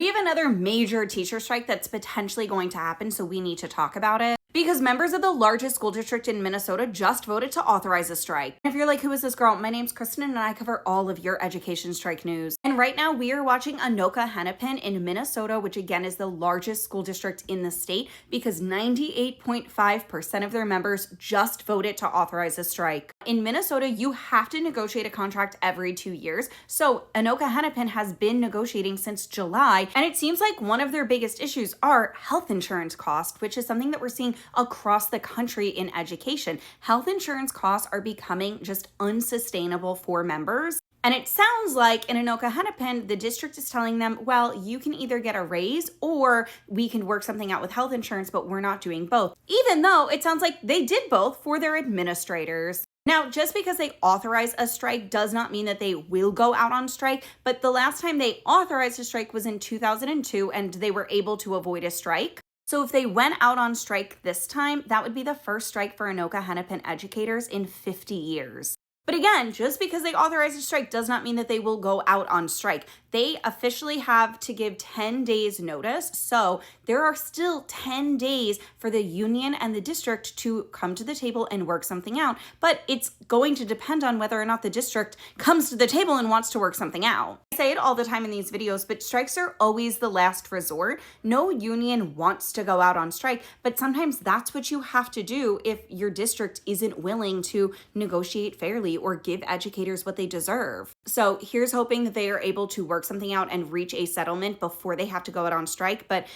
We have another major teacher strike that's potentially going to happen, so we need to talk about it. Because members of the largest school district in Minnesota just voted to authorize a strike. If you're like, who is this girl? My name's Kristen and I cover all of your education strike news. And right now we are watching Anoka Hennepin in Minnesota, which again is the largest school district in the state, because 98.5% of their members just voted to authorize a strike. In Minnesota, you have to negotiate a contract every 2 years. So Anoka Hennepin has been negotiating since July, and it seems like one of their biggest issues are health insurance costs, which is something that we're seeing across the country in education. Health insurance costs are becoming just unsustainable for members. And it sounds like in Anoka Hennepin, the district is telling them, well, you can either get a raise or we can work something out with health insurance, but we're not doing both. Even though it sounds like they did both for their administrators. Now, just because they authorize a strike does not mean that they will go out on strike, but the last time they authorized a strike was in 2002 and they were able to avoid a strike. So if they went out on strike this time, that would be the first strike for Anoka Hennepin educators in 50 years. But again, just because they authorize a strike does not mean that they will go out on strike. They officially have to give 10 days notice. So there are still 10 days for the union and the district to come to the table and work something out. But it's going to depend on whether or not the district comes to the table and wants to work something out. I say it all the time in these videos, but strikes are always the last resort. No union wants to go out on strike, but sometimes that's what you have to do if your district isn't willing to negotiate fairly or give educators what they deserve. So here's hoping that they are able to work something out and reach a settlement before they have to go out on strike. But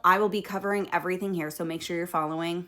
I will be covering everything here, so make sure you're following.